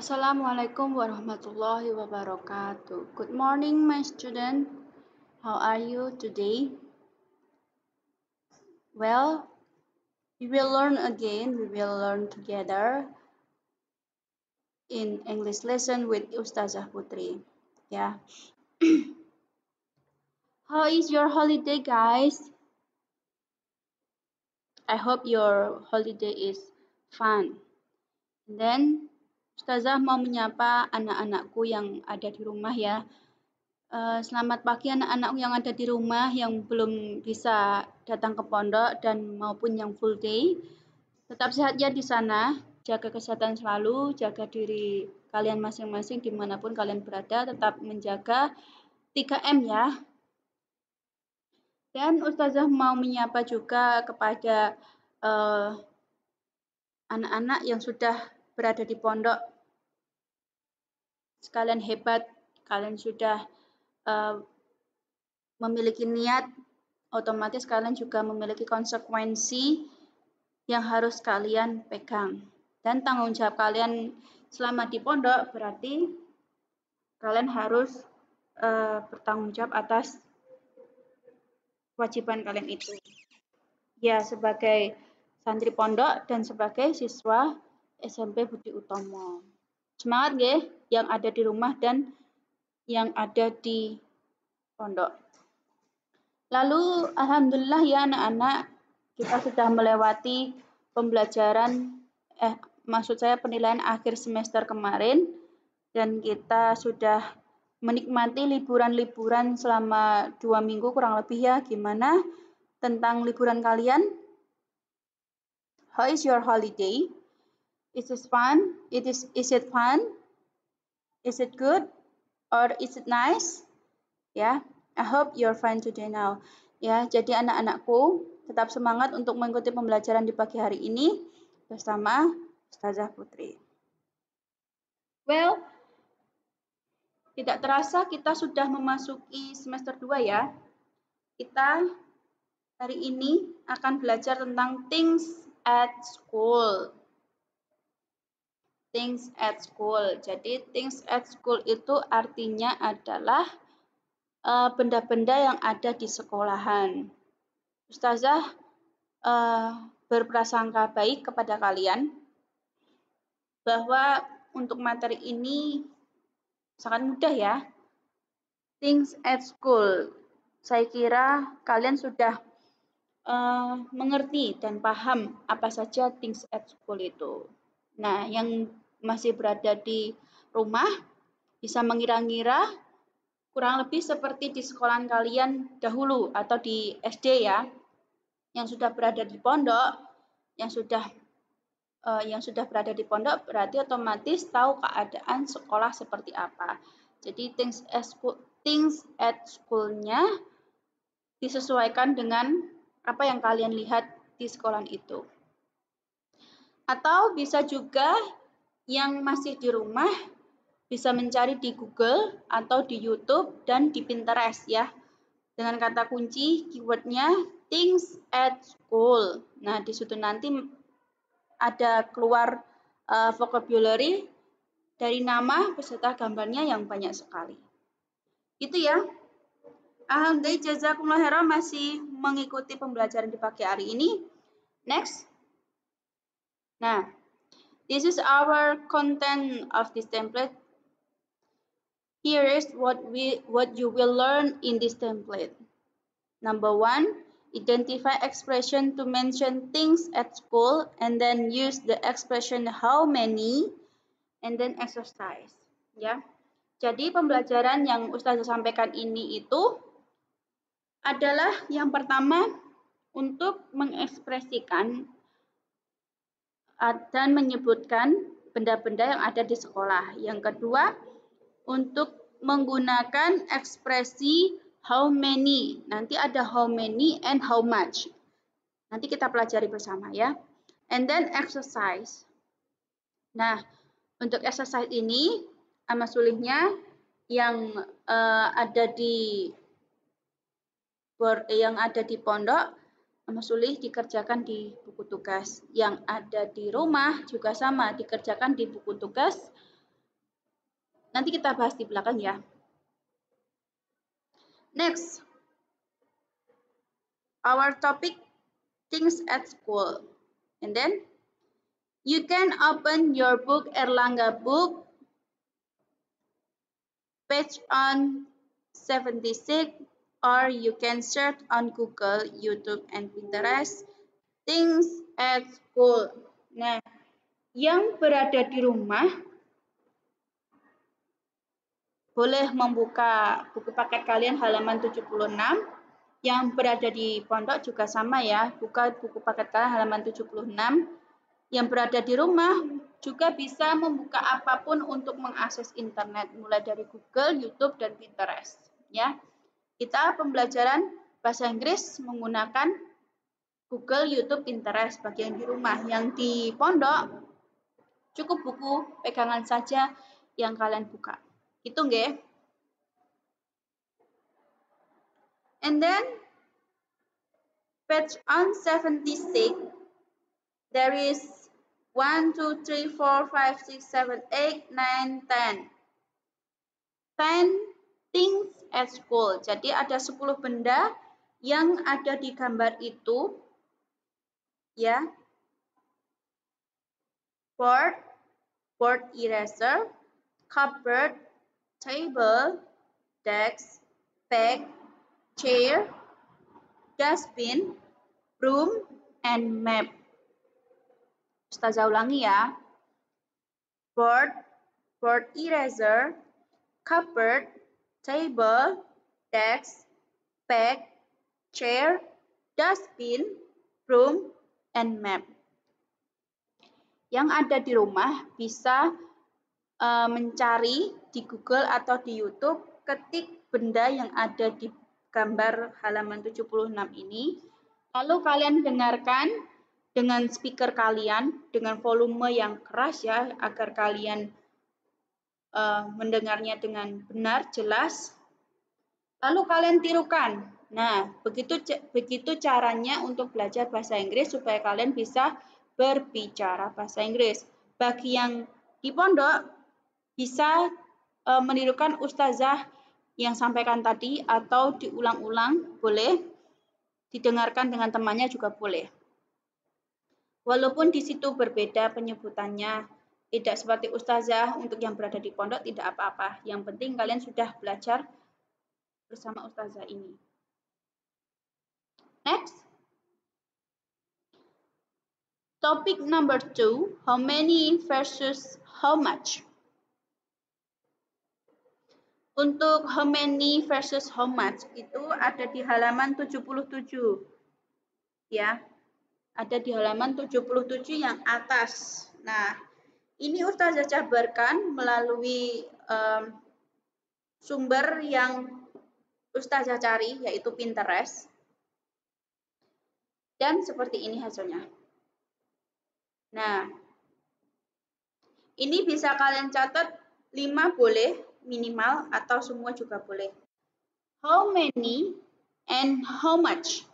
Assalamualaikum warahmatullahi wabarakatuh. Good morning, my student. How are you today? Well, we will learn again. We will learn together in English lesson with Ustazah Putri. Yeah. How is your holiday, guys? I hope your holiday is fun. And then, Ustazah mau menyapa anak-anakku yang ada di rumah ya. Selamat pagi anak-anak yang ada di rumah yang belum bisa datang ke pondok dan maupun yang full day. Tetap sehat ya di sana, jaga kesehatan selalu, jaga diri kalian masing-masing dimanapun kalian berada, tetap menjaga 3M ya. Dan Ustazah mau menyapa juga kepada anak-anak yang sudah berada di pondok. Sekalian hebat, kalian sudah memiliki niat, otomatis kalian juga memiliki konsekuensi yang harus kalian pegang. Dan tanggung jawab kalian selama di pondok berarti kalian harus bertanggung jawab atas kewajiban kalian itu. Ya, sebagai santri pondok dan sebagai siswa SMP Budi Utomo. Semangat ya, yang ada di rumah dan yang ada di pondok. Lalu, alhamdulillah ya anak-anak, kita sudah melewati pembelajaran, maksud saya penilaian akhir semester kemarin, dan kita sudah menikmati liburan-liburan selama 2 minggu kurang lebih ya. Gimana tentang liburan kalian? How is your holiday? Is it fun? Is it fun? Is it good? Or is it nice? Ya. I hope you're fine today now. Ya, jadi anak-anakku tetap semangat untuk mengikuti pembelajaran di pagi hari ini bersama Ustazah Putri. Well, tidak terasa kita sudah memasuki semester 2 ya. Kita hari ini akan belajar tentang things at school. Things at school. Jadi things at school itu artinya adalah benda-benda yang ada di sekolahan. Ustazah berprasangka baik kepada kalian bahwa untuk materi ini sangat mudah ya. Things at school. Saya kira kalian sudah mengerti dan paham apa saja things at school itu. Nah, yang masih berada di rumah bisa mengira-ngira kurang lebih seperti di sekolahan kalian dahulu atau di SD ya. Yang sudah berada di pondok, yang sudah berada di pondok berarti otomatis tahu keadaan sekolah seperti apa. Jadi things at school-nya disesuaikan dengan apa yang kalian lihat di sekolah itu. Atau bisa juga yang masih di rumah bisa mencari di Google atau di YouTube dan di Pinterest ya. Dengan kata kunci keywordnya things at school. Nah, di situ nanti ada keluar vocabulary dari nama beserta gambarnya yang banyak sekali. Gitu ya. Alhamdulillah jazakumullah khairan masih mengikuti pembelajaran di pagi hari ini. Next. Nah, this is our content of this template. Here is what you will learn in this template. Number 1, identify expression to mention things at school and then use the expression how many and then exercise. Ya. Jadi pembelajaran yang Ustazah sampaikan ini itu adalah yang pertama untuk mengekspresikan dan menyebutkan benda-benda yang ada di sekolah. Yang kedua, untuk menggunakan ekspresi how many. Nanti ada how many and how much. Nanti kita pelajari bersama ya. And then exercise. Nah, untuk exercise ini amat sulitnya yang ada di pondok amat sulit dikerjakan di buku tugas. Yang ada di rumah juga sama dikerjakan di buku tugas. Nanti kita bahas di belakang ya. Next, our topic, things at school. And then, you can open your book, Erlangga book, page on 76, or you can search on Google, YouTube, and Pinterest, things at school. Nah, yang berada di rumah boleh membuka buku paket kalian halaman 76. Yang berada di pondok juga sama ya, buka buku paket kalian halaman 76. Yang berada di rumah juga bisa membuka apapun untuk mengakses internet, mulai dari Google, YouTube, dan Pinterest. Ya, kita pembelajaran bahasa Inggris menggunakan Google, YouTube, Pinterest bagi yang di rumah. Yang di pondok cukup buku pegangan saja yang kalian buka. Itu nggih. And then page on 76, there is 1, 2, 3, 4, 5, 6, 7, 8, 9, 10. 10 things at school. Jadi ada 10 benda yang ada di gambar itu. Ya. Board eraser, cupboard, table, desk, bag, chair, dustbin, broom, and map. Ustazah ulangi ya. Board eraser, cupboard, table, desk, bag, chair, dustbin, broom, and map. Yang ada di rumah bisa mencari di Google atau di YouTube, ketik benda yang ada di gambar halaman 76 ini, lalu kalian dengarkan dengan speaker kalian dengan volume yang keras ya, agar kalian mendengarnya dengan benar, jelas. Lalu kalian tirukan. Nah, begitu caranya untuk belajar bahasa Inggris supaya kalian bisa berbicara bahasa Inggris. Bagi yang di pondok bisa menirukan ustazah yang sampaikan tadi atau diulang-ulang boleh, didengarkan dengan temannya juga boleh. Walaupun di situ berbeda penyebutannya, tidak seperti ustazah, untuk yang berada di pondok tidak apa-apa. Yang penting kalian sudah belajar bersama ustazah ini. Next. Topic number 2, how many versus how much? Untuk how many versus how much itu ada di halaman 77. Ya. Ada di halaman 77 yang atas. Nah, ini ustazah jabarkan melalui sumber yang ustazah cari, yaitu Pinterest. Dan seperti ini hasilnya. Nah, ini bisa kalian catat 5 boleh minimal atau semua juga boleh. How many and how much?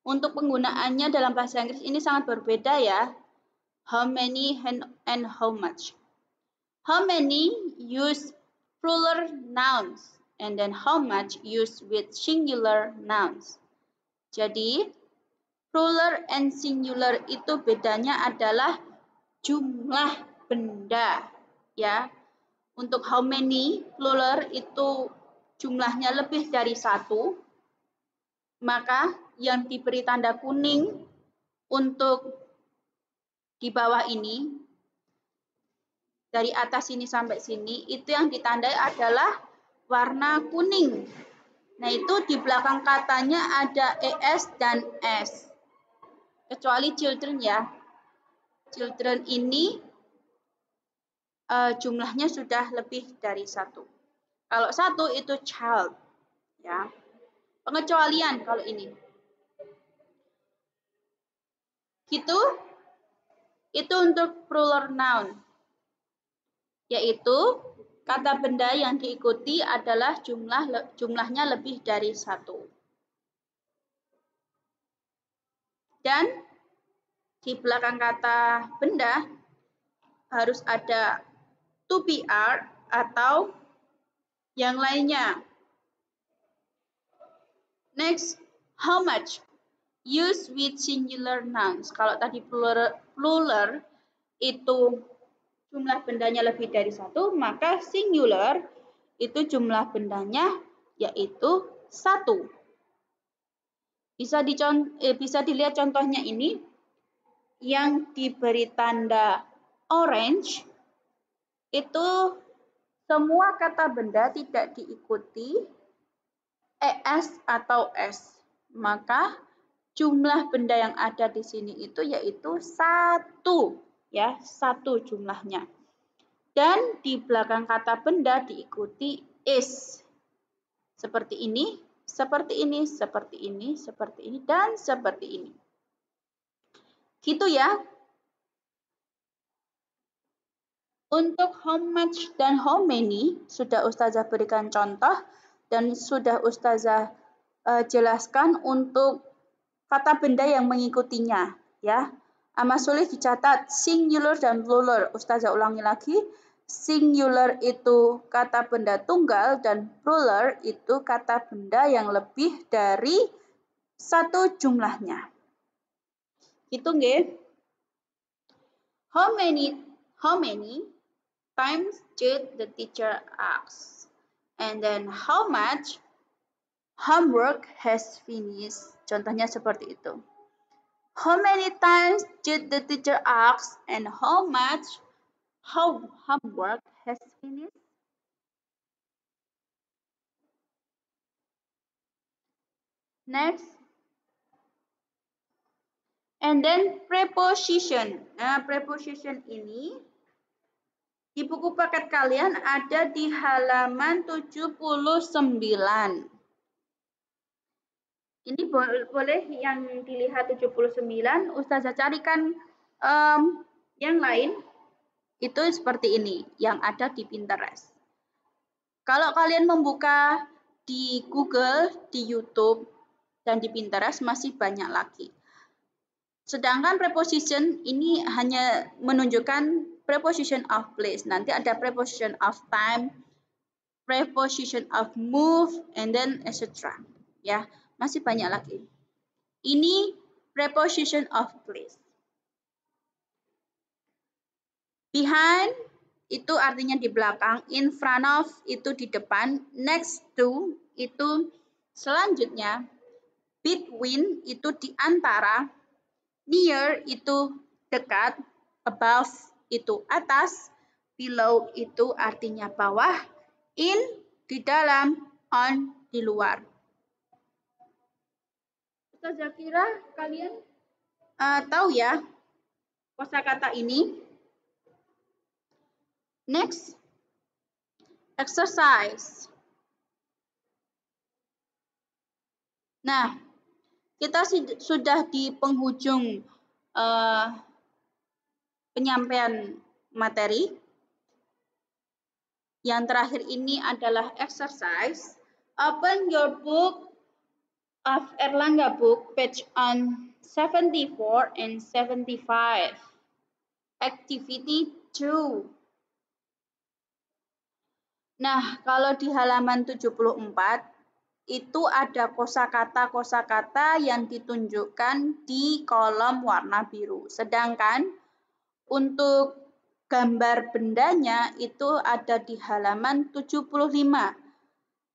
Untuk penggunaannya dalam bahasa Inggris ini sangat berbeda ya. How many and how much. How many use plural nouns and then how much use with singular nouns. Jadi plural and singular itu bedanya adalah jumlah benda ya. Untuk how many plural itu jumlahnya lebih dari 1, maka yang diberi tanda kuning untuk di bawah ini, dari atas sini sampai sini, itu yang ditandai adalah warna kuning. Nah, itu di belakang katanya ada ES dan S. Kecuali children ya. Children ini jumlahnya sudah lebih dari 1. Kalau 1 itu child. Ya. Pengecualian kalau ini. Gitu. Itu untuk plural noun. Yaitu kata benda yang diikuti adalah jumlahnya lebih dari 1. Dan di belakang kata benda harus ada to be are atau yang lainnya. Next, how much? Use with singular nouns. Kalau tadi plural itu jumlah bendanya lebih dari satu, maka singular itu jumlah bendanya yaitu satu. Bisa dilihat contohnya ini yang diberi tanda orange itu semua kata benda tidak diikuti es atau s. Maka jumlah benda yang ada di sini itu yaitu satu, ya, satu jumlahnya. Dan di belakang kata benda diikuti is. Seperti ini, seperti ini, seperti ini, seperti ini, dan seperti ini. Gitu ya. Untuk how much dan how many sudah Ustazah berikan contoh dan sudah Ustazah jelaskan untuk kata benda yang mengikutinya, ya. Amat sulit dicatat singular dan plural. Ustazah ulangi lagi. Singular itu kata benda tunggal dan plural itu kata benda yang lebih dari satu jumlahnya. Gitu nggih. How many times did the teacher ask? And then how much homework has finished? Contohnya seperti itu. How many times did the teacher ask and how much homework has finished? Next. And then preposition. Nah, preposition ini di buku paket kalian ada di halaman 79. Ini boleh yang dilihat 79, Ustazah carikan yang lain. Itu seperti ini, yang ada di Pinterest. Kalau kalian membuka di Google, di YouTube, dan di Pinterest masih banyak lagi. Sedangkan preposition ini hanya menunjukkan preposition of place. Nanti ada preposition of time, preposition of move, and then etc. Ya, masih banyak lagi. Ini preposition of place. Behind itu artinya di belakang, in front of itu di depan, next to itu selanjutnya, between itu di antara, near itu dekat, above itu atas, below itu artinya bawah, in di dalam, on di luar. Ustazah kira kalian tahu ya kosakata ini. Next, exercise. Nah, kita sudah di penghujung penyampaian materi. Yang terakhir ini adalah exercise. Open your book of Erlangga book, page on 74 and 75. Activity 2. Nah, kalau di halaman 74, itu ada kosakata-kosakata yang ditunjukkan di kolom warna biru. Sedangkan untuk gambar bendanya itu ada di halaman 75.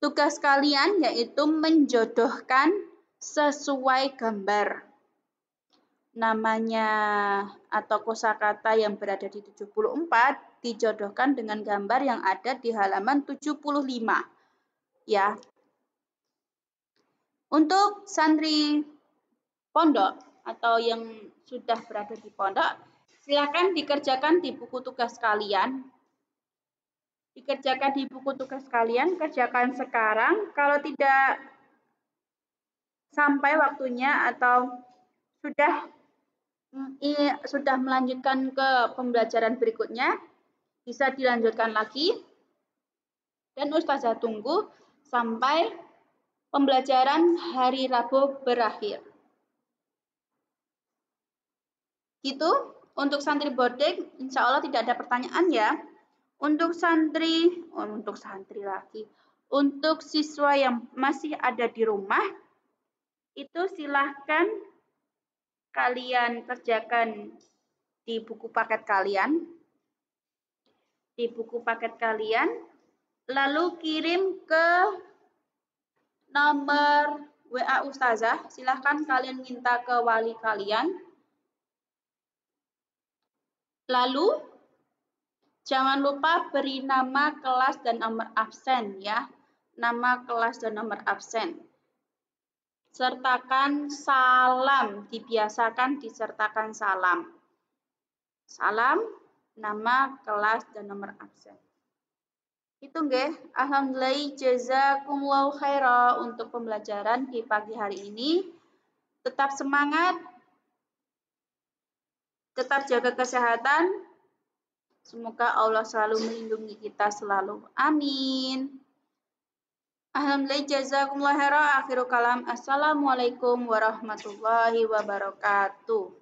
Tugas kalian yaitu menjodohkan sesuai gambar. Namanya atau kosakata yang berada di 74 dijodohkan dengan gambar yang ada di halaman 75. Ya. Untuk santri pondok atau yang sudah berada di pondok, silakan dikerjakan di buku tugas kalian. Dikerjakan di buku tugas kalian, kerjakan sekarang. Kalau tidak sampai waktunya atau sudah melanjutkan ke pembelajaran berikutnya, bisa dilanjutkan lagi. Dan Ustazah tunggu sampai pembelajaran hari Rabu berakhir. Gitu, untuk santri boarding, insya Allah tidak ada pertanyaan ya. Untuk siswa yang masih ada di rumah, itu silahkan kalian kerjakan di buku paket kalian, lalu kirim ke nomor WA Ustazah. Silahkan kalian minta ke wali kalian. Lalu jangan lupa beri nama kelas dan nomor absen ya. Nama kelas dan nomor absen. Sertakan salam, dibiasakan disertakan salam. Salam, nama, kelas, dan nomor absen. Itu nggih, alhamdulillah jazakumullahu khaira untuk pembelajaran di pagi hari ini. Tetap semangat, tetap jaga kesehatan. Semoga Allah selalu melindungi kita selalu. Amin. Alhamdulillah jazakumullahu khaira. Akhirul kalam. Assalamualaikum warahmatullahi wabarakatuh.